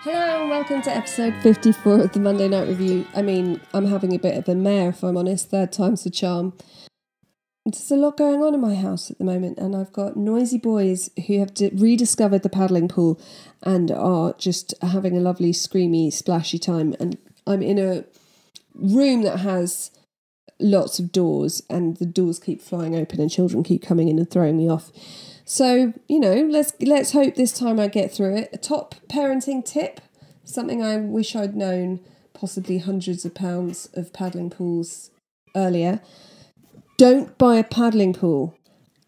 Hello and welcome to episode 54 of the Monday Night Review. I mean, I'm having a bit of a mare, if I'm honest. Third time's the charm. There's a lot going on in my house at the moment, and I've got noisy boys who have rediscovered the paddling pool and are just having a lovely, screamy, splashy time. And I'm in a room that has lots of doors, and the doors keep flying open and children keep coming in and throwing me off. So, let's hope this time I get through it. A top parenting tip, something I wish I'd known possibly hundreds of pounds of paddling pools earlier. Don't buy a paddling pool.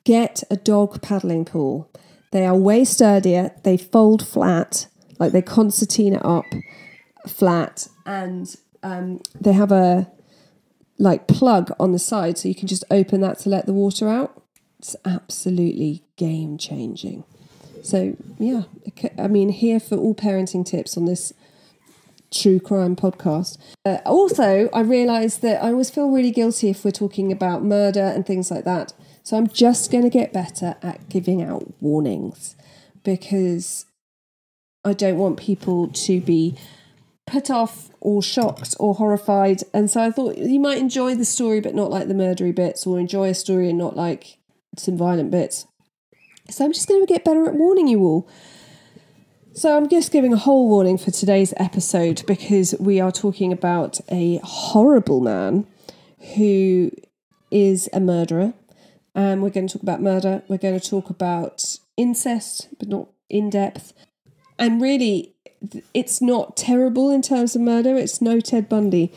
Get a dog paddling pool. They are way sturdier. They fold flat, like they concertina up flat, and they have a plug on the side so you can just open that to let the water out. It's absolutely game-changing. So, yeah, I mean, here for all parenting tips on this true crime podcast. Also, I realised that I always feel really guilty if we're talking about murder and things like that. So I'm just going to get better at giving out warnings because I don't want people to be put off or shocked or horrified. And so I thought you might enjoy the story but not like the murdery bits, or enjoy a story and not like some violent bits. So I'm just going to get better at warning you all. So I'm just giving a whole warning for today's episode because we are talking about a horrible man who is a murderer. And we're going to talk about murder. We're going to talk about incest, but not in depth. And really, it's not terrible in terms of murder. It's no Ted Bundy.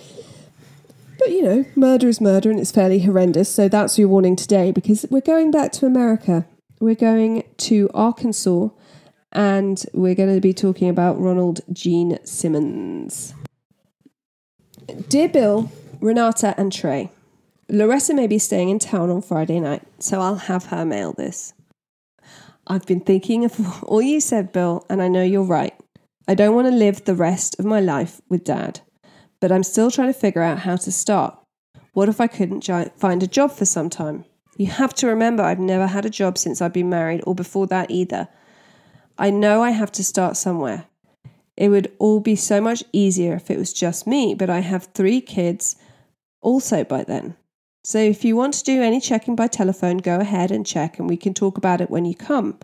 But, murder is murder and it's fairly horrendous. So that's your warning today because we're going back to America. We're going to Arkansas and we're going to be talking about Ronald Gene Simmons. Dear Bill, Renata and Trey, Loretta may be staying in town on Friday night, so I'll have her mail this. I've been thinking of all you said, Bill, and I know you're right. I don't want to live the rest of my life with Dad. But I'm still trying to figure out how to start. What if I couldn't find a job for some time? You have to remember I've never had a job since I've been married or before that either. I know I have to start somewhere. It would all be so much easier if it was just me, but I have 3 kids also by then. So if you want to do any checking by telephone, go ahead and check and we can talk about it when you come.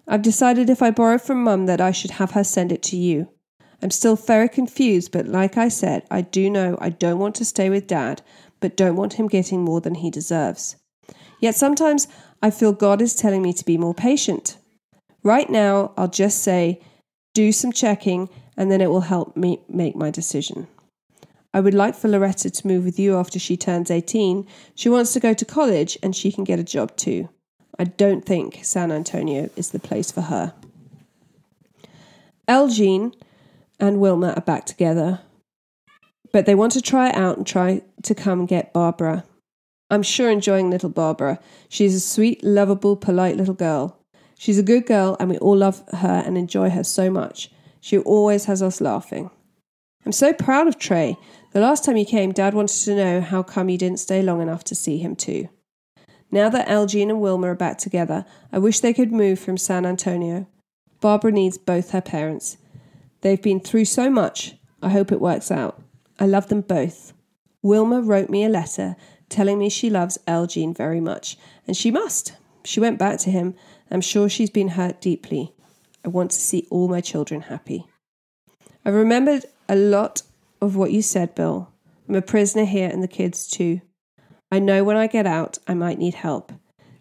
I've decided if I borrow from Mum that I should have her send it to you. I'm still very confused, but like I said, I do know I don't want to stay with Dad, but don't want him getting more than he deserves. Yet sometimes I feel God is telling me to be more patient. Right now, I'll just say, do some checking, and then it will help me make my decision. I would like for Loretta to move with you after she turns 18. She wants to go to college, and she can get a job too. I don't think San Antonio is the place for her. Elgene and Wilma are back together, but they want to try it out and try to come get Barbara. I'm sure enjoying little Barbara. She's a sweet, lovable, polite little girl. She's a good girl and we all love her and enjoy her so much. She always has us laughing. I'm so proud of Trey. The last time he came, Dad wanted to know how come you didn't stay long enough to see him too. Now that Elgene and Wilma are back together, I wish they could move from San Antonio. Barbara needs both her parents. They've been through so much. I hope it works out. I love them both. Wilma wrote me a letter telling me she loves Elgene very much, and she must. She went back to him. I'm sure she's been hurt deeply. I want to see all my children happy. I remembered a lot of what you said, Bill. I'm a prisoner here and the kids too. I know when I get out, I might need help.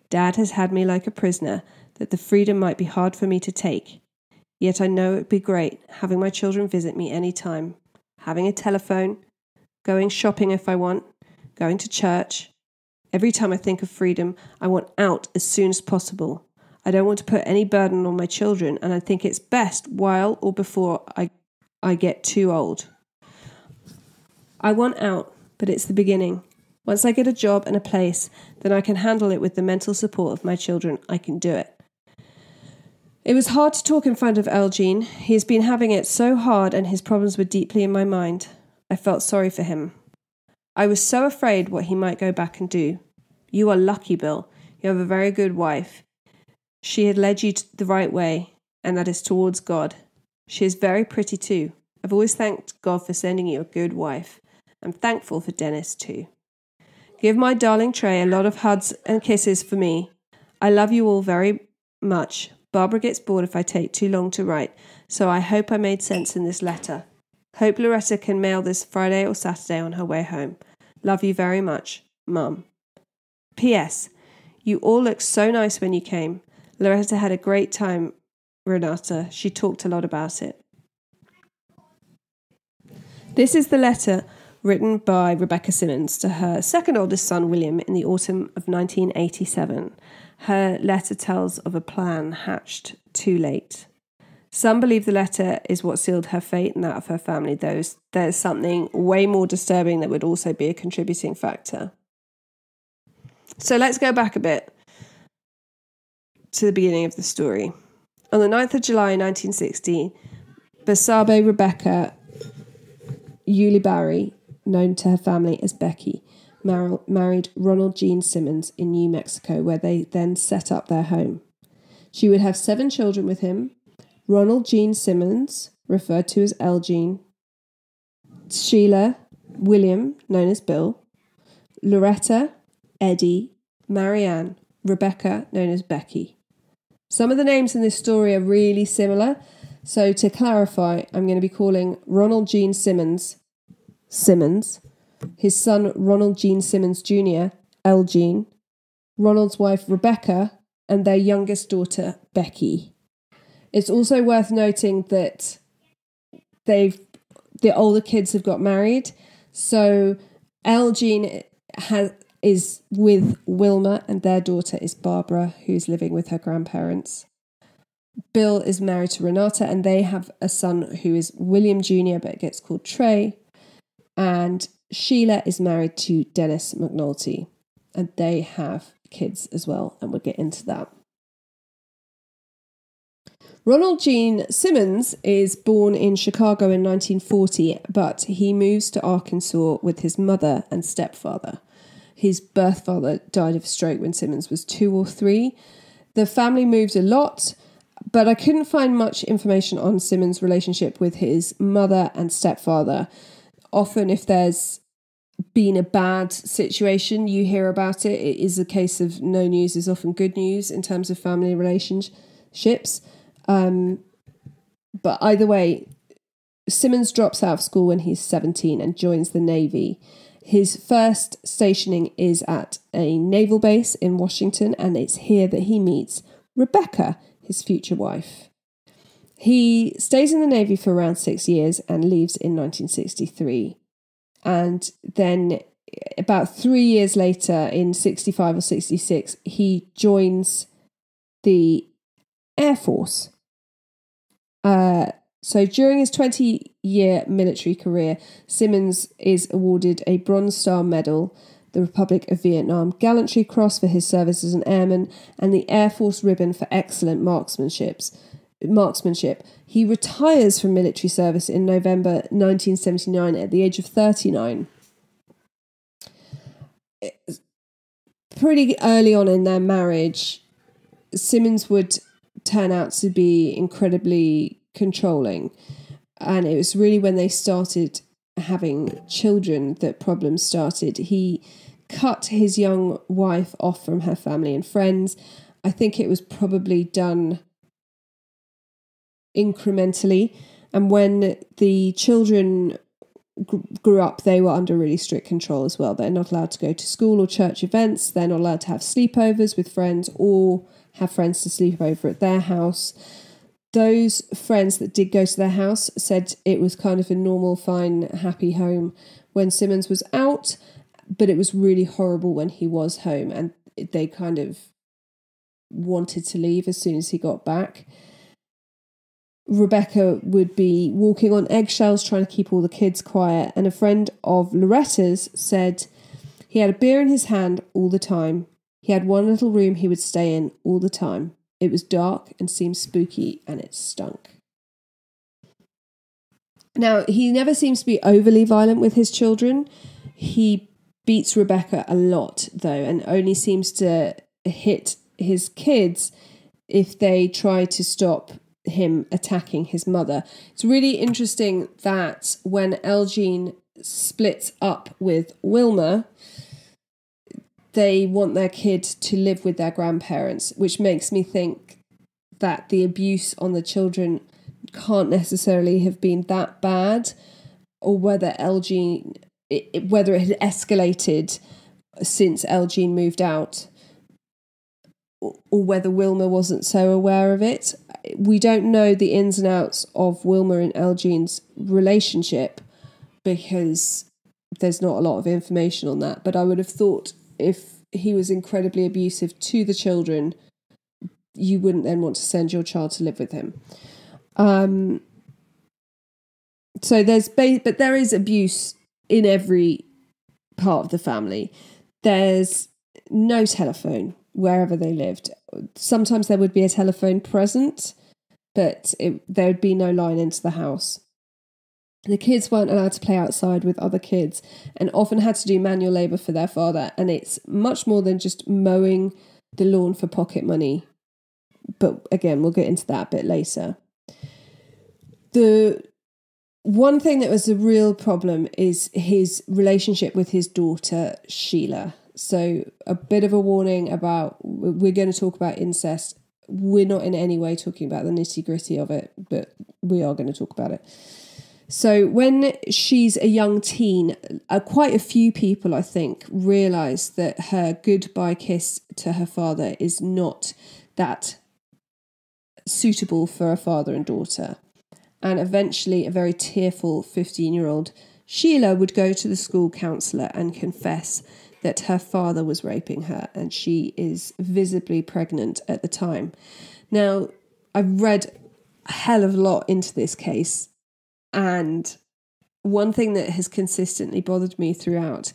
Dad has had me like a prisoner, that the freedom might be hard for me to take. Yet I know it would be great having my children visit me any time, having a telephone, going shopping if I want, going to church. Every time I think of freedom, I want out as soon as possible. I don't want to put any burden on my children, and I think it's best while or before I get too old. I want out, but it's the beginning. Once I get a job and a place, then I can handle it with the mental support of my children. I can do it. It was hard to talk in front of Elgene. He has been having it so hard and his problems were deeply in my mind. I felt sorry for him. I was so afraid what he might go back and do. You are lucky, Bill. You have a very good wife. She had led you the right way, and that is towards God. She is very pretty too. I've always thanked God for sending you a good wife. I'm thankful for Dennis too. Give my darling Trey a lot of hugs and kisses for me. I love you all very much. Barbara gets bored if I take too long to write, so I hope I made sense in this letter. Hope Loretta can mail this Friday or Saturday on her way home. Love you very much, Mum. P.S. You all looked so nice when you came. Loretta had a great time, Renata. She talked a lot about it. This is the letter written by Rebecca Simmons to her second oldest son, William, in the autumn of 1987. Her letter tells of a plan hatched too late. Some believe the letter is what sealed her fate and that of her family, though there's something way more disturbing that would also be a contributing factor. So let's go back a bit to the beginning of the story. On the 9th of July 1960, Basabe Rebecca Ulibarri, known to her family as Becky, married Ronald Gene Simmons in New Mexico, where they then set up their home. She would have 7 children with him: Ronald Gene Simmons, referred to as L. Gene, Sheila, William, known as Bill, Loretta, Eddie, Marianne, Rebecca, known as Becky. Some of the names in this story are really similar, so to clarify, I'm going to be calling Ronald Gene Simmons, his son Ronald Gene Simmons Jr., L. Gene, Ronald's wife Rebecca, and their youngest daughter Becky. It's also worth noting that the older kids have got married, so L. Gene is with Wilma, and their daughter is Barbara, who's living with her grandparents. Bill is married to Renata, and they have a son who is William Jr., but gets called Trey. And Sheila is married to Dennis McNulty, and they have kids as well, and we'll get into that. Ronald Gene Simmons is born in Chicago in 1940, but he moves to Arkansas with his mother and stepfather. His birth father died of a stroke when Simmons was 2 or 3. The family moved a lot, but I couldn't find much information on Simmons' relationship with his mother and stepfather. Often, if there's been a bad situation, you hear about it. It is a case of no news is often good news in terms of family relationships. But either way, Simmons drops out of school when he's 17 and joins the Navy. His first stationing is at a naval base in Washington, and it's here that he meets Rebecca, his future wife. He stays in the Navy for around 6 years and leaves in 1963. And then about 3 years later, in 65 or 66, he joins the Air Force. So during his 20-year military career, Simmons is awarded a Bronze Star Medal, the Republic of Vietnam Gallantry Cross for his service as an airman, and the Air Force Ribbon for excellent marksmanship. He retires from military service in November 1979 at the age of 39. Pretty early on in their marriage, Simmons would turn out to be incredibly controlling, and it was really when they started having children that problems started. He cut his young wife off from her family and friends. I think it was probably done incrementally, and when the children grew up, they were under really strict control as well. They're not allowed to go to school or church events. They're not allowed to have sleepovers with friends or have friends to sleep over at their house. Those friends that did go to their house said it was kind of a normal, fine, happy home when Simmons was out, but it was really horrible when he was home, and they kind of wanted to leave as soon as he got back. Rebecca would be walking on eggshells trying to keep all the kids quiet, and a friend of Loretta's said he had a beer in his hand all the time. He had one little room he would stay in all the time. It was dark and seemed spooky, and it stunk. Now, he never seems to be overly violent with his children. He beats Rebecca a lot, though, and only seems to hit his kids if they try to stop him attacking his mother. It's really interesting that when Elgene splits up with Wilma, they want their kid to live with their grandparents, which makes me think that the abuse on the children can't necessarily have been that bad, or whether whether it had escalated since Elgene moved out, or whether Wilma wasn't so aware of it. We don't know the ins and outs of Wilma and Elgene's relationship because there's not a lot of information on that. But I would have thought if he was incredibly abusive to the children, you wouldn't then want to send your child to live with him. So there is abuse in every part of the family. There's no telephone wherever they lived. Sometimes there would be a telephone present, but there would be no line into the house. The kids weren't allowed to play outside with other kids and often had to do manual labour for their father. And it's much more than just mowing the lawn for pocket money. But again, we'll get into that a bit later. The one thing that was a real problem is his relationship with his daughter, Sheila. So a bit of a warning about, we're going to talk about incest. We're not in any way talking about the nitty gritty of it, but we are going to talk about it. So when she's a young teen, quite a few people, I think, realise that her goodbye kiss to her father is not that suitable for a father and daughter. And eventually a very tearful 15-year-old Sheila would go to the school counsellor and confess that her father was raping her, and she is visibly pregnant at the time. Now, I've read a hell of a lot into this case, and one thing that has consistently bothered me throughout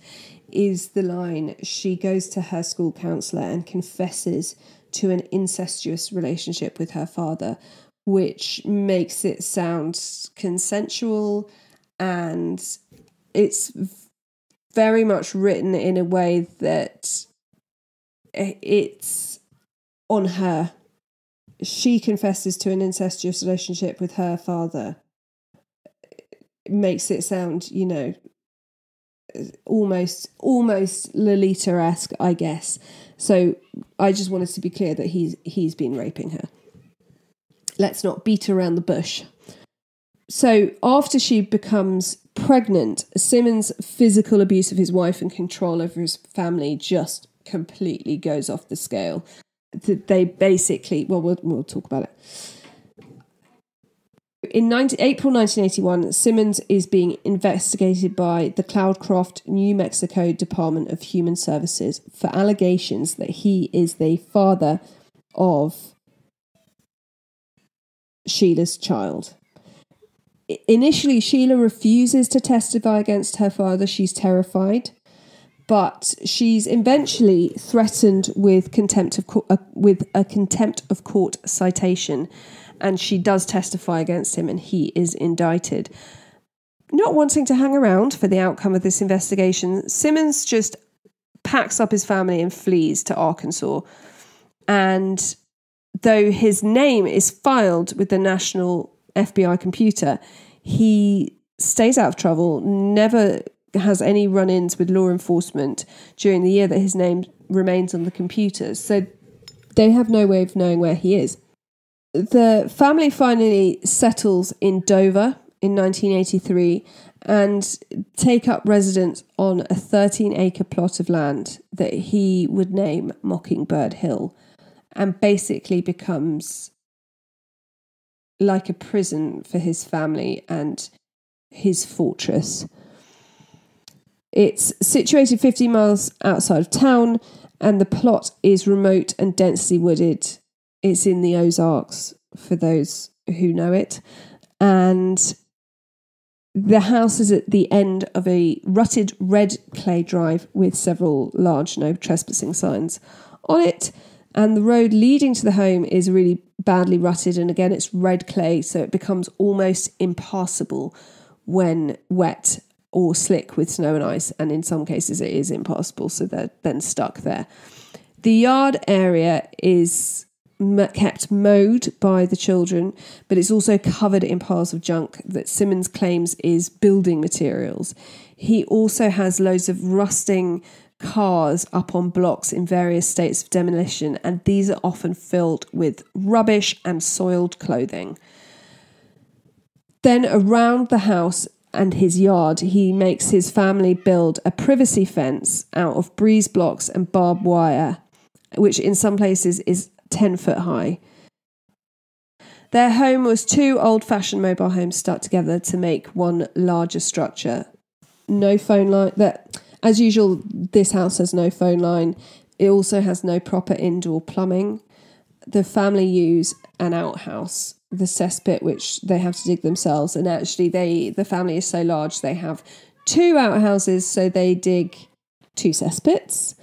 is the line, she goes to her school counsellor and confesses to an incestuous relationship with her father, which makes it sound consensual, and it's very much written in a way that it's on her. She confesses to an incestuous relationship with her father. It makes it sound, almost Lolita-esque, I guess. So I just wanted to be clear that he's been raping her. Let's not beat around the bush. So after she becomes pregnant, Simmons' physical abuse of his wife and control over his family just completely goes off the scale. They basically, we'll talk about it. In April 1981, Simmons is being investigated by the Cloudcroft, New Mexico Department of Human Services for allegations that he is the father of Sheila's child. Initially, Sheila refuses to testify against her father. She's terrified, but she's eventually threatened with a contempt of court citation, and she does testify against him, and he is indicted. Not wanting to hang around for the outcome of this investigation, Simmons just packs up his family and flees to Arkansas. And though his name is filed with the National FBI computer, he stays out of trouble, never has any run-ins with law enforcement during the year that his name remains on the computers. So they have no way of knowing where he is. The family finally settles in Dover in 1983 and take up residence on a 13-acre plot of land that he would name Mockingbird Hill, and basically becomes like a prison for his family and his fortress. It's situated 50 miles outside of town, and the plot is remote and densely wooded. It's in the Ozarks, for those who know it. And the house is at the end of a rutted red clay drive with several large no trespassing signs on it. And the road leading to the home is really badly rutted. And again, it's red clay, so it becomes almost impassable when wet or slick with snow and ice. And in some cases, it is impassable, so they're then stuck there. The yard area is kept mowed by the children, but it's also covered in piles of junk that Simmons claims is building materials. He also has loads of rusting cars up on blocks in various states of demolition, and these are often filled with rubbish and soiled clothing. Then around the house and his yard, he makes his family build a privacy fence out of breeze blocks and barbed wire, which in some places is 10 foot high. Their home was 2 old-fashioned mobile homes stuck together to make one larger structure. No phone line. As usual, this house has no phone line. It also has no proper indoor plumbing. The family use an outhouse, the cesspit, which they have to dig themselves. And actually, the family is so large, they have 2 outhouses, so they dig 2 cesspits.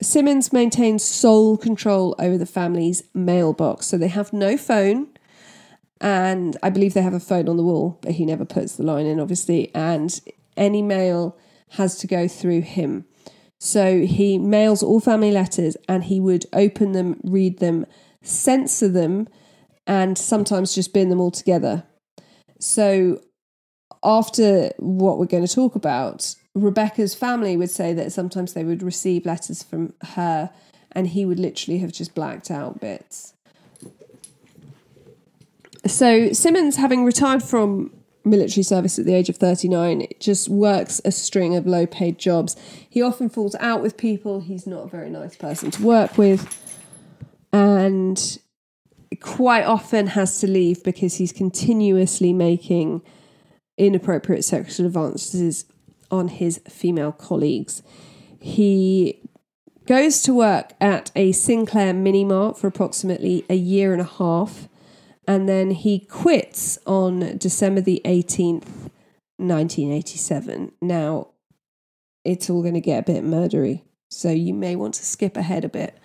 Simmons maintains sole control over the family's mailbox, so they have no phone, and I believe they have a phone on the wall, but he never puts the line in, obviously, and any mail has to go through him. So he mails all family letters, and he would open them, read them, censor them, and sometimes just bin them all together. So after what we're going to talk about, Rebecca's family would say that sometimes they would receive letters from her and he would literally have just blacked out bits. So Simmons, having retired from military service at the age of 39, just works a string of low-paid jobs. He often falls out with people. He's not a very nice person to work with, and quite often has to leave because he's continuously making inappropriate sexual advances on his female colleagues. He goes to work at a Sinclair mini-mart for approximately a year and a half, and then he quits on December the 18th, 1987. Now, it's all going to get a bit murdery, so you may want to skip ahead a bit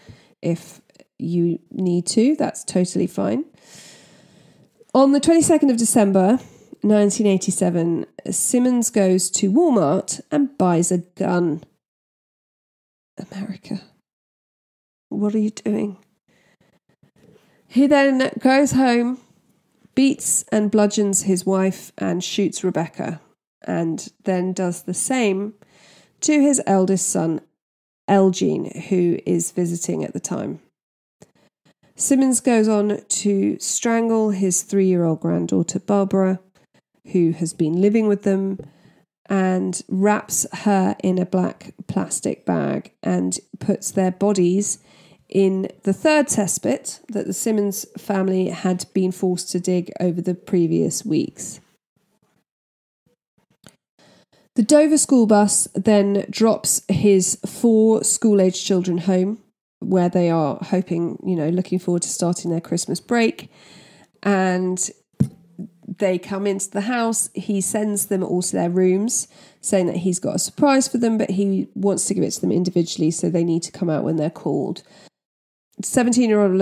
if you need to. That's totally fine. On the 22nd of December, 1987, Simmons goes to Walmart and buys a gun. America, what are you doing? He then goes home, beats and bludgeons his wife and shoots Rebecca, and then does the same to his eldest son, Elgene, who is visiting at the time. Simmons goes on to strangle his 3-year-old granddaughter, Barbara, who has been living with them, and wraps her in a black plastic bag and puts their bodies in the 3rd cesspit that the Simmons family had been forced to dig over the previous weeks. The Dover school bus then drops his 4 school-aged children home, where they are hoping, looking forward to starting their Christmas break. And they come into the house. He sends them all to their rooms, saying that he's got a surprise for them, but he wants to give it to them individually, so they need to come out when they're called. 17-year-old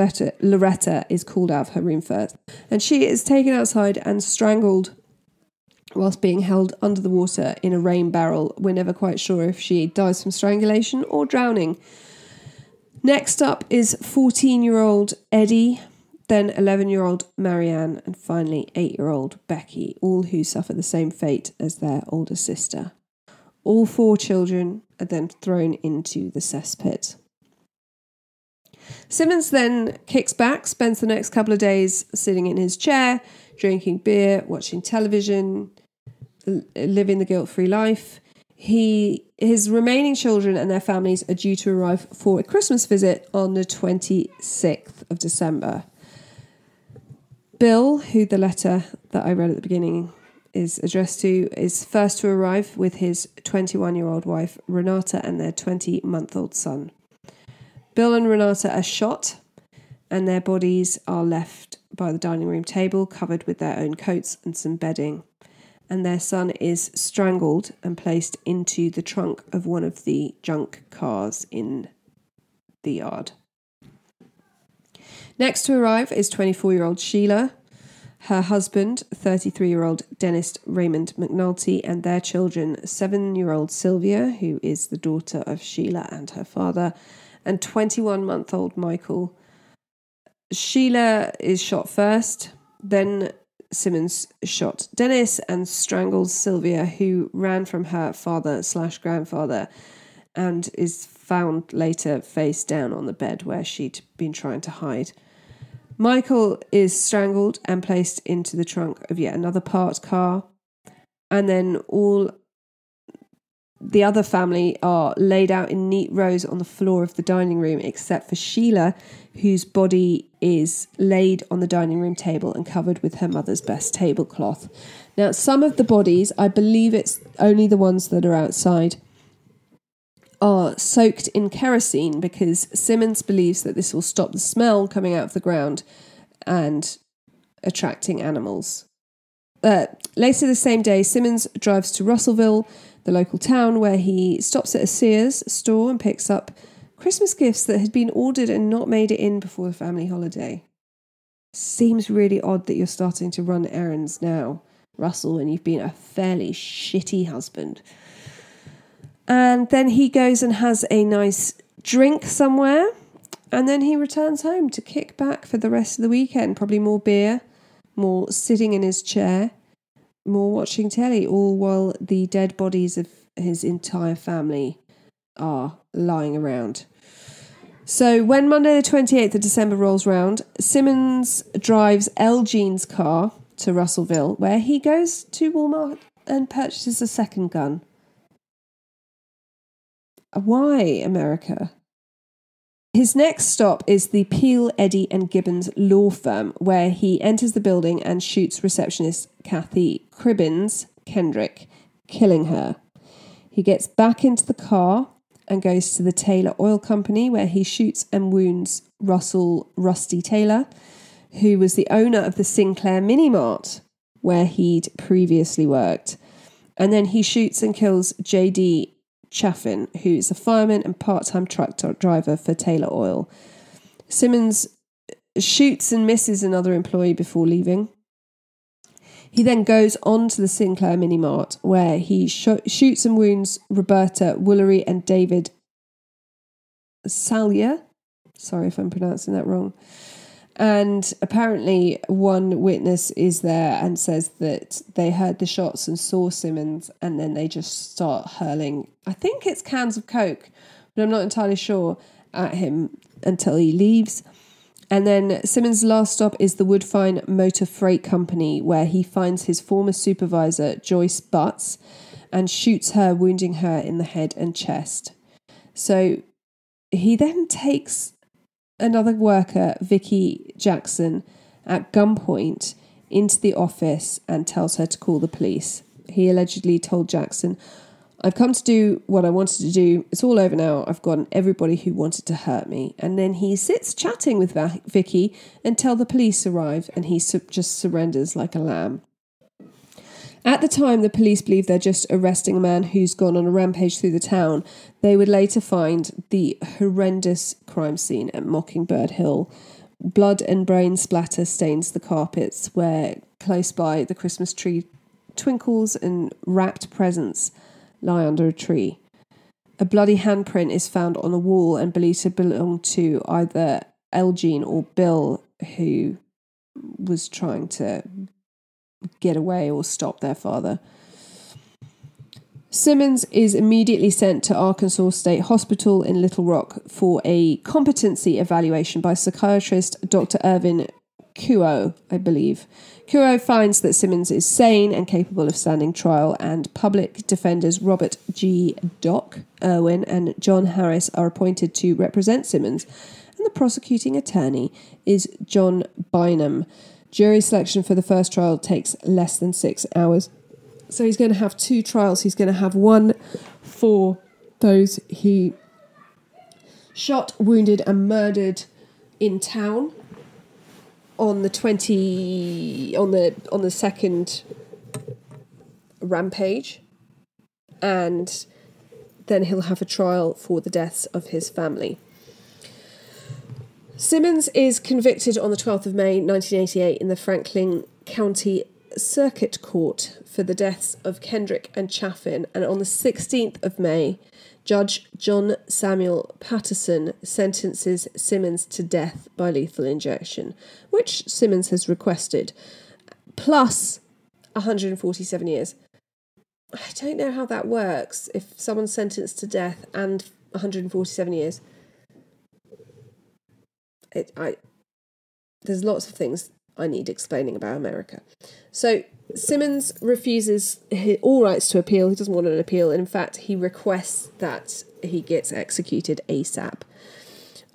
Loretta is called out of her room first, and she is taken outside and strangled whilst being held under the water in a rain barrel. We're never quite sure if she dies from strangulation or drowning. Next up is 14-year-old Eddie, then 11-year-old Marianne, and finally 8-year-old Becky, all who suffer the same fate as their older sister. All 4 children are then thrown into the cesspit. Simmons then kicks back, spends the next couple of days sitting in his chair, drinking beer, watching television, living the guilt-free life. His remaining children and their families are due to arrive for a Christmas visit on the 26th of December. Bill, who the letter that I read at the beginning is addressed to, is first to arrive with his 21-year-old wife, Renata, and their 20-month-old son. Bill and Renata are shot, and their bodies are left by the dining room table, covered with their own coats and some bedding. And their son is strangled and placed into the trunk of one of the junk cars in the yard. Next to arrive is 24-year-old Sheila, her husband, 33-year-old Dennis Raymond McNulty, and their children, 7-year-old Sylvia, who is the daughter of Sheila and her father, and 21-month-old Michael, Sheila is shot first, then Simmons shot Dennis and strangled Sylvia, who ran from her father/grandfather and is found later face down on the bed where she'd been trying to hide. Michael is strangled and placed into the trunk of yet another parked car, and then all the other family are laid out in neat rows on the floor of the dining room, except for Sheila, whose body is laid on the dining room table and covered with her mother's best tablecloth. Now, some of the bodies, I believe it's only the ones that are outside, are soaked in kerosene because Simmons believes that this will stop the smell coming out of the ground and attracting animals. Later the same day, Simmons drives to Russellville, the local town, where he stops at a Sears store and picks up Christmas gifts that had been ordered and not made it in before the family holiday. Seems really odd that you're starting to run errands now, Russell, and you've been a fairly shitty husband. And then he goes and has a nice drink somewhere, and then he returns home to kick back for the rest of the weekend. Probably more beer, more sitting in his chair, more watching telly, all while the dead bodies of his entire family are lying around. So when Monday the 28th of December rolls round, Simmons drives L. Jean's car to Russellville, where he goes to Walmart and purchases a second gun. Why, America? His next stop is the Peel, Eddy and Gibbons law firm, where he enters the building and shoots receptionist Kathy Cribbins Kendrick, killing her. He gets back into the car and goes to the Taylor Oil Company, where he shoots and wounds Russell Rusty Taylor, who was the owner of the Sinclair Mini Mart, where he'd previously worked. And then he shoots and kills J.D. Chaffin, who is a fireman and part-time truck driver for Taylor Oil. Simmons shoots and misses another employee before leaving. He then goes on to the Sinclair Mini Mart, where he shoots and wounds Roberta Woolery and David Salyer. Sorry if I'm pronouncing that wrong. And apparently one witness is there and says that they heard the shots and saw Simmons, and then they just start hurling, I think it's cans of Coke, but I'm not entirely sure, at him until he leaves. And then Simmons' last stop is the Woodfine Motor Freight Company, where he finds his former supervisor, Joyce Butts, and shoots her, wounding her in the head and chest. So he then takes another worker, Vicky Jackson, at gunpoint into the office and tells her to call the police. He allegedly told Jackson, "I've come to do what I wanted to do. It's all over now. I've gotten everybody who wanted to hurt me." And then he sits chatting with Vicky until the police arrive, and he just surrenders like a lamb. At the time, the police believe they're just arresting a man who's gone on a rampage through the town. They would later find the horrendous crime scene at Mockingbird Hill. Blood and brain splatter stains the carpets, where close by the Christmas tree twinkles and wrapped presents lie under a tree. A bloody handprint is found on a wall and believed to belong to either Elgene or Bill, who was trying to get away or stop their father. Simmons is immediately sent to Arkansas State Hospital in Little Rock for a competency evaluation by psychiatrist Dr. Irvin Kuo, I believe. Kuo finds that Simmons is sane and capable of standing trial, and public defenders Robert G. Doc Irwin and John Harris are appointed to represent Simmons, and the prosecuting attorney is John Bynum. Jury selection for the first trial takes less than 6 hours. So he's going to have 2 trials. He's going to have one for those he shot, wounded and murdered in town on the second rampage, and then he'll have a trial for the deaths of his family. Simmons is convicted on the 12th of May 1988 in the Franklin County Circuit Court for the deaths of Kendrick and Chaffin, and on the 16th of May Judge John Samuel Patterson sentences Simmons to death by lethal injection, which Simmons has requested, plus 147 years. I don't know how that works if someone's sentenced to death and 147 years. There's lots of things I need explaining about America. So Simmons refuses all rights to appeal. He doesn't want an appeal. In fact, he requests that he gets executed ASAP.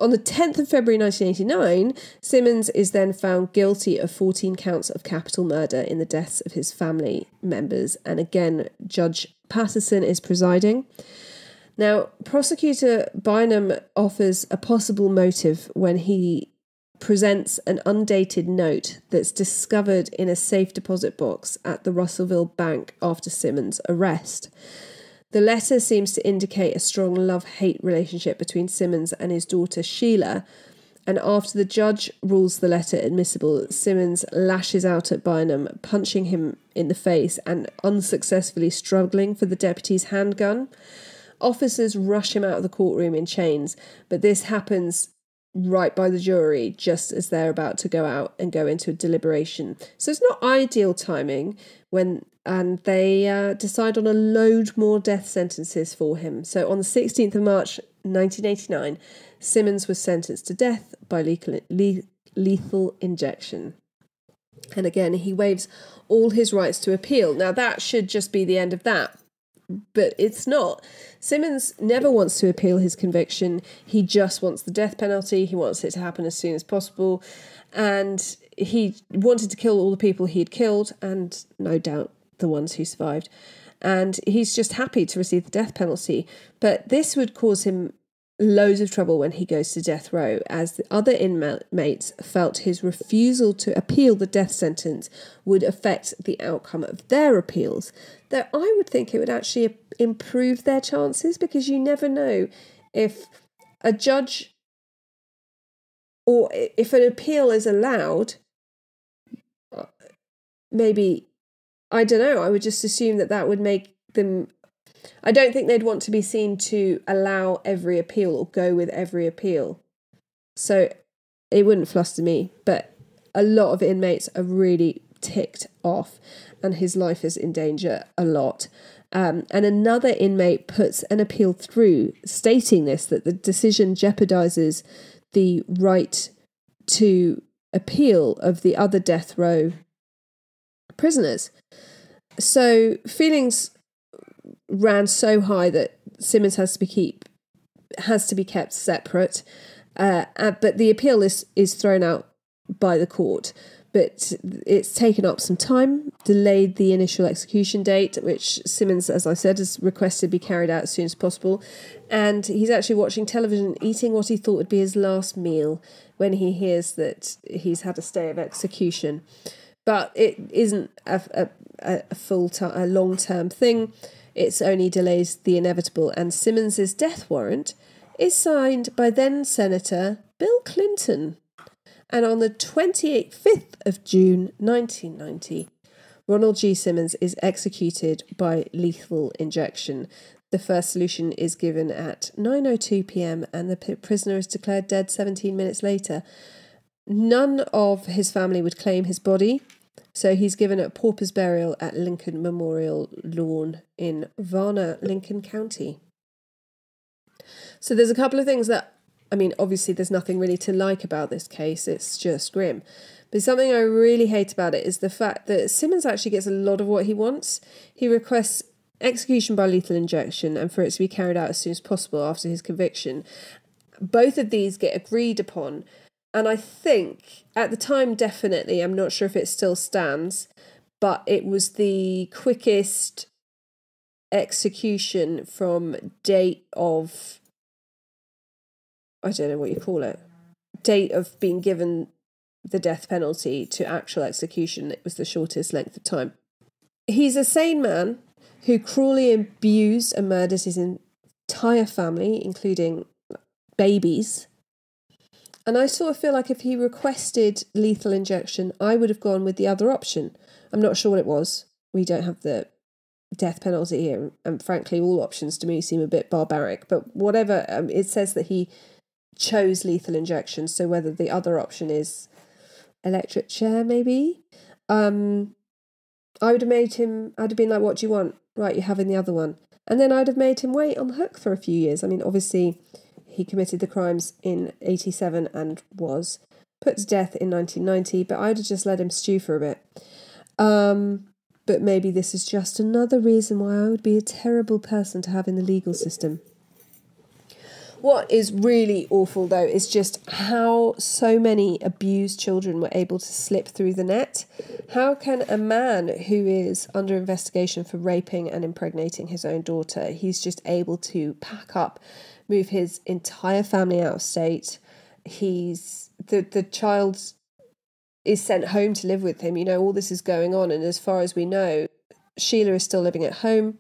On the 10th of February 1989, Simmons is then found guilty of 14 counts of capital murder in the deaths of his family members. And again, Judge Patterson is presiding. Now, Prosecutor Bynum offers a possible motive when he presents an undated note that's discovered in a safe deposit box at the Russellville Bank after Simmons' arrest. The letter seems to indicate a strong love-hate relationship between Simmons and his daughter Sheila, and after the judge rules the letter admissible, Simmons lashes out at Bynum, punching him in the face and unsuccessfully struggling for the deputy's handgun. Officers rush him out of the courtroom in chains, but this happens right by the jury just as they're about to go out and go into a deliberation. So it's not ideal timing and they decide on a load more death sentences for him. So on the 16th of March 1989, Simmons was sentenced to death by lethal injection. And again, he waives all his rights to appeal. Now that should just be the end of that. But it's not. Simmons never wants to appeal his conviction. He just wants the death penalty. He wants it to happen as soon as possible. And he wanted to kill all the people he had killed, and no doubt the ones who survived. And he's just happy to receive the death penalty. But this would cause him loads of trouble when he goes to death row, as the other inmates felt his refusal to appeal the death sentence would affect the outcome of their appeals. Though I would think it would actually improve their chances, because you never know if a judge or if an appeal is allowed. Maybe, I don't know, I would just assume that would make them... I don't think they'd want to be seen to allow every appeal or go with every appeal. So it wouldn't fluster me, but a lot of inmates are really ticked off and his life is in danger a lot. And another inmate puts an appeal through stating that the decision jeopardizes the right to appeal of the other death row prisoners. So feelings ran so high that Simmons has to be kept separate, but the appeal is thrown out by the court. But it's taken up some time, delayed the initial execution date, which Simmons, as I said, has requested be carried out as soon as possible. And he's actually watching television, eating what he thought would be his last meal, when he hears that he's had a stay of execution. But it isn't a long-term thing. It only delays the inevitable, and Simmons's death warrant is signed by then Senator Bill Clinton. And on the 25th of June 1990, Ronald G. Simmons is executed by lethal injection. The first solution is given at 9:02 p.m. and the prisoner is declared dead 17 minutes later. None of his family would claim his body, so he's given a pauper's burial at Lincoln Memorial Lawn in Varna, Lincoln County. So there's a couple of things that, obviously there's nothing really to like about this case. It's just grim. But something I really hate about it is the fact that Simmons actually gets a lot of what he wants. He requests execution by lethal injection and for it to be carried out as soon as possible after his conviction. Both of these get agreed upon. And I think, at the time, definitely, I'm not sure if it still stands, but it was the quickest execution from date of, I don't know what you call it, date of being given the death penalty to actual execution. It was the shortest length of time. He's a sane man who cruelly abused and murdered his entire family, including babies. And I sort of feel like if he requested lethal injection, I would have gone with the other option. I'm not sure what it was. We don't have the death penalty, and frankly, all options to me seem a bit barbaric. But whatever, it says that he chose lethal injection. So whether the other option is electric chair, maybe, I'd have been like, what do you want? Right, you're having the other one. And then I'd have made him wait on the hook for a few years. I mean, obviously, he committed the crimes in 1987 and was put to death in 1990, but I'd have just let him stew for a bit. But maybe this is just another reason why I would be a terrible person to have in the legal system. What is really awful, though, is just how so many abused children were able to slip through the net. How can a man who is under investigation for raping and impregnating his own daughter, he's just able to pack up, move his entire family out of state? The child is sent home to live with him. You know, all this is going on, and as far as we know, Sheila is still living at home.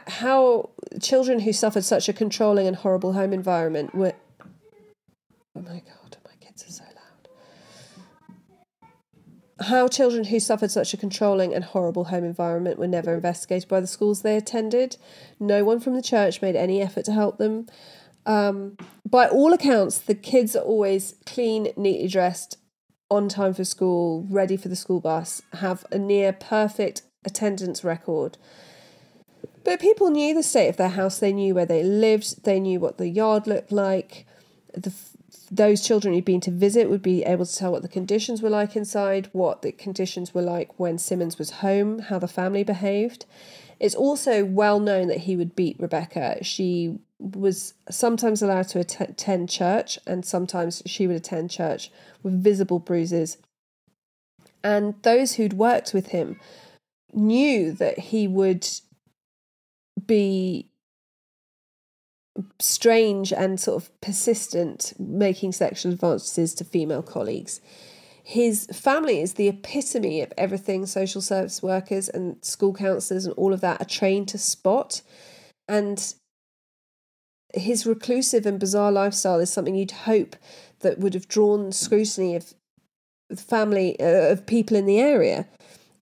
How children who suffered such a controlling and horrible home environment were... Oh my God, my kids are so loud. How children who suffered such a controlling and horrible home environment were never investigated by the schools they attended. No one from the church made any effort to help them. By all accounts, the kids are always clean, neatly dressed, on time for school, ready for the school bus, have a near perfect attendance record. But people knew the state of their house, they knew where they lived, they knew what the yard looked like. Those children who'd been to visit would be able to tell what the conditions were like inside, what the conditions were like when Simmons was home, how the family behaved. It's also well known that he would beat Rebecca. She was sometimes allowed to attend church, and sometimes she would attend church with visible bruises. And those who'd worked with him knew that he would be strange and sort of persistent, making sexual advances to female colleagues. His family is the epitome of everything social service workers and school counsellors and all of that are trained to spot. And his reclusive and bizarre lifestyle is something you'd hope that would have drawn scrutiny of the family, of people in the area.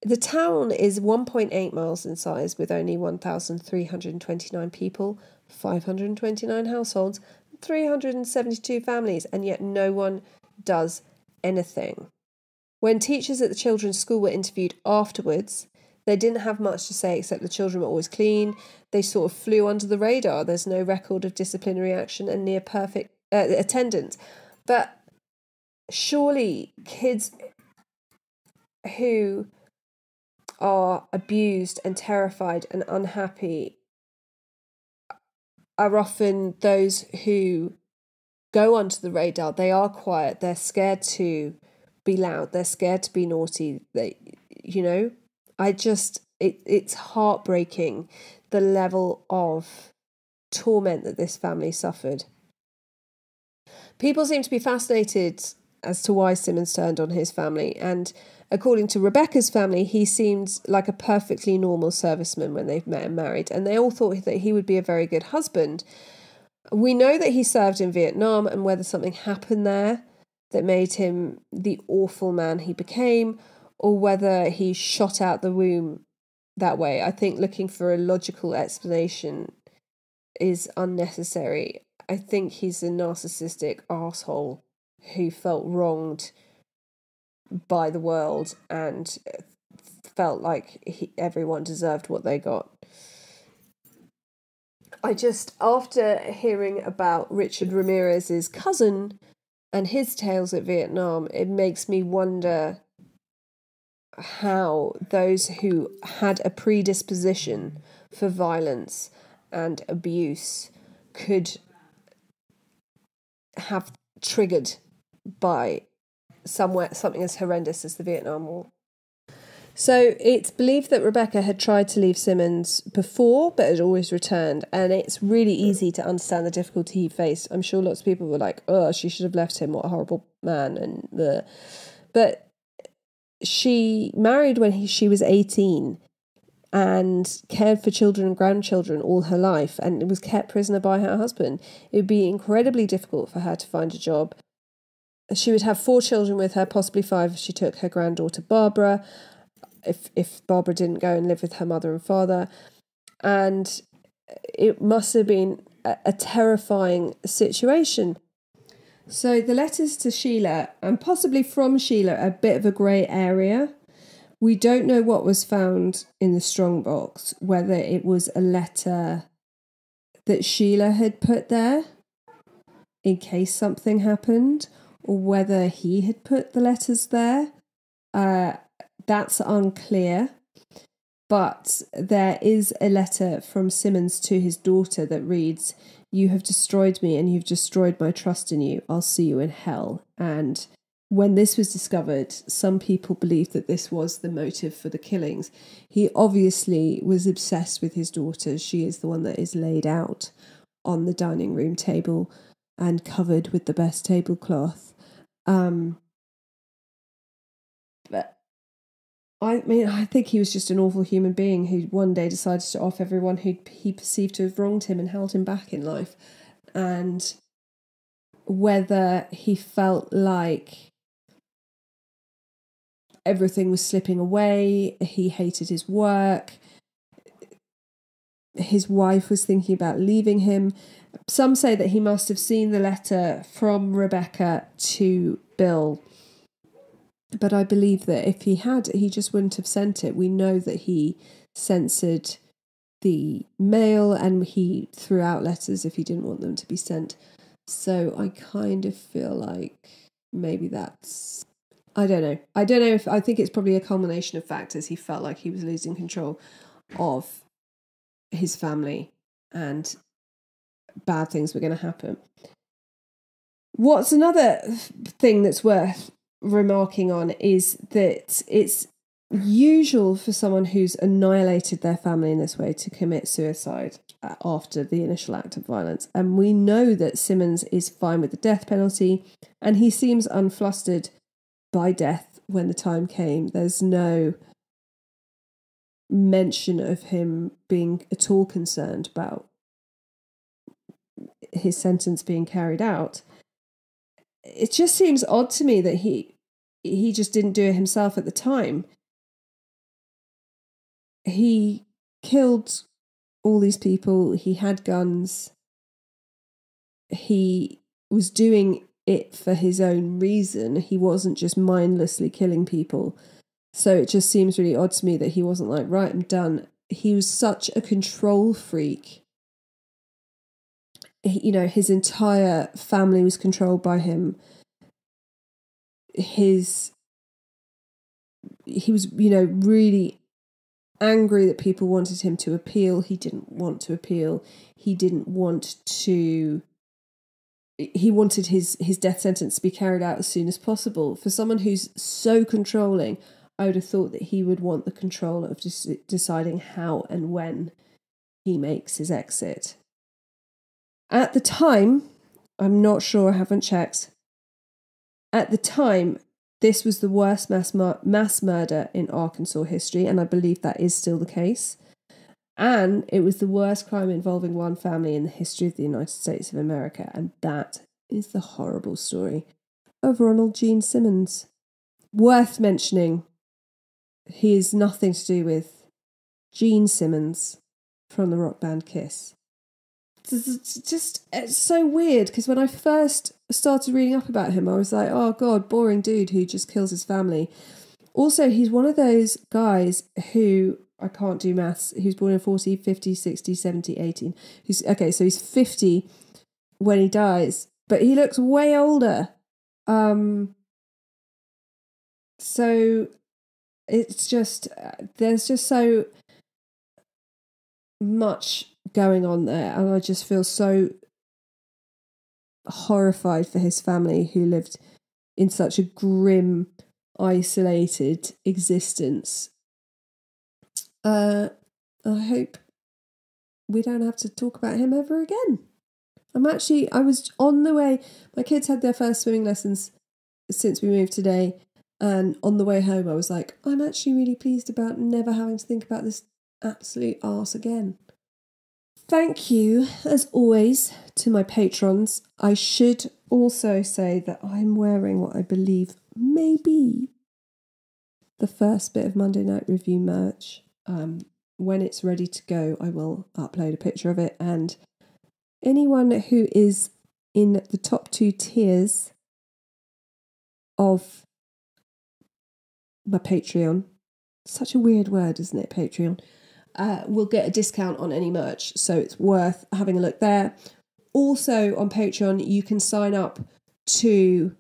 The town is 1.8 miles in size with only 1,329 people, 529 households, 372 families, and yet no one does anything. When teachers at the children's school were interviewed afterwards, they didn't have much to say except the children were always clean. They sort of flew under the radar. There's no record of disciplinary action and near perfect attendance. But surely kids who are abused and terrified and unhappy are often those who go onto the radar. They are quiet. They're scared to be loud. They're scared to be naughty. It's heartbreaking, the level of torment that this family suffered. People seem to be fascinated as to why Simmons turned on his family, and according to Rebecca's family, he seemed like a perfectly normal serviceman when they met and married, and they all thought that he would be a very good husband. We know that he served in Vietnam, and whether something happened there that made him the awful man he became, or whether he shot out the womb that way. I think looking for a logical explanation is unnecessary. I think he's a narcissistic arsehole who felt wronged by the world and felt like everyone deserved what they got. After hearing about Richard Ramirez's cousin and his tales at Vietnam, it makes me wonder how those who had a predisposition for violence and abuse could have triggered by something as horrendous as the Vietnam War. So it's believed that Rebecca had tried to leave Simmons before, but had always returned. And it's really easy to understand the difficulty he faced. I'm sure lots of people were like, oh, she should have left him. What a horrible man. But she married when she was 18 and cared for children and grandchildren all her life and was kept prisoner by her husband. It would be incredibly difficult for her to find a job. She would have 4 children with her, possibly 5 if she took her granddaughter Barbara. if Barbara didn't go and live with her mother and father. And it must have been a terrifying situation. So the letters to Sheila, and possibly from Sheila, are a bit of a grey area. We don't know what was found in the strongbox, whether it was a letter that Sheila had put there in case something happened, or whether he had put the letters there. That's unclear. But there is a letter from Simmons to his daughter that reads, "You have destroyed me and you've destroyed my trust in you. I'll see you in hell." And when this was discovered, some people believed that this was the motive for the killings. He obviously was obsessed with his daughter. She is the one that is laid out on the dining room table and covered with the best tablecloth. But I mean, I think he was just an awful human being who one day decided to off everyone who he perceived to have wronged him and held him back in life. And whether he felt like everything was slipping away, he hated his work, his wife was thinking about leaving him. Some say that he must have seen the letter from Rebecca to Bill. But I believe that if he had, he just wouldn't have sent it. We know that he censored the mail and he threw out letters if he didn't want them to be sent. So I kind of feel like maybe that's... I don't know. I think it's probably a culmination of factors. He felt like he was losing control of his family and bad things were going to happen. What's another thing that's worth remarking on is that it's usual for someone who's annihilated their family in this way to commit suicide after the initial act of violence. And we know that Simmons is fine with the death penalty and he seems unflustered by death when the time came. There's no mention of him being at all concerned about his sentence being carried out. It just seems odd to me that he just didn't do it himself at the time. He killed all these people. He had guns. He was doing it for his own reason. He wasn't just mindlessly killing people. So it just seems really odd to me that he wasn't like, right, I'm done. He was such a control freak. His entire family was controlled by him. He was, really angry that people wanted him to appeal. He didn't want to appeal. He wanted his death sentence to be carried out as soon as possible. For someone who's so controlling, I would have thought that he would want the control of just deciding how and when he makes his exit. At the time, I'm not sure, I haven't checked. At the time, this was the worst mass murder in Arkansas history, and I believe that is still the case. And it was the worst crime involving one family in the history of the United States of America, and that is the horrible story of Ronald Gene Simmons. Worth mentioning, he is nothing to do with Gene Simmons from the rock band Kiss. It's so weird, because when I first started reading up about him, I was like, oh God, boring dude who just kills his family. Also, he's one of those guys who, I can't do maths, who's born in 40, 50, 60, 70, 18. So he's 50 when he dies, but he looks way older. So it's just, there's just so much going on there, and I just feel so horrified for his family who lived in such a grim, isolated existence. I hope we don't have to talk about him ever again. I was on the way, my kids had their first swimming lessons since we moved today, and on the way home I was like, I'm actually really pleased about never having to think about this absolute arse again. Thank you, as always, to my patrons. I should also say that I'm wearing what I believe may be the first bit of Monday Night Review merch. When it's ready to go, I will upload a picture of it, and anyone who is in the top 2 tiers of my Patreon, such a weird word, isn't it, Patreon, will get a discount on any merch, so it's worth having a look there. Also on Patreon, you can sign up to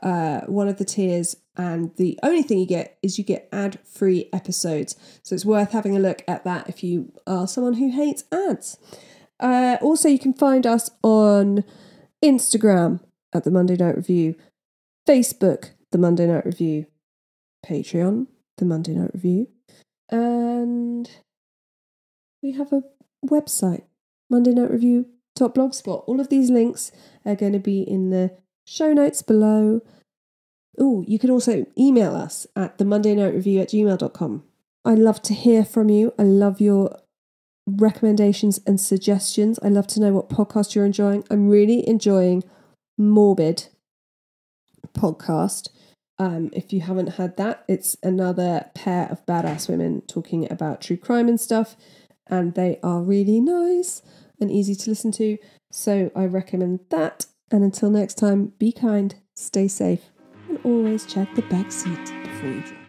one of the tiers, and the only thing you get is you get ad-free episodes, so it's worth having a look at that if you are someone who hates ads. Also, you can find us on Instagram at The Monday Night Revue, Facebook, The Monday Night Revue, Patreon, The Monday Night Revue, and we have a website, Monday Night Revue .blogspot. All of these links are going to be in the show notes below. Oh, you can also email us at themondaynightrevue@gmail.com. I love to hear from you. I love your recommendations and suggestions. I love to know what podcast you're enjoying. I'm really enjoying Morbid podcast. If you haven't heard that, it's another pair of badass women talking about true crime and stuff, and they are really nice and easy to listen to, so I recommend that. And until next time, be kind, stay safe, and always check the back seat before you drive.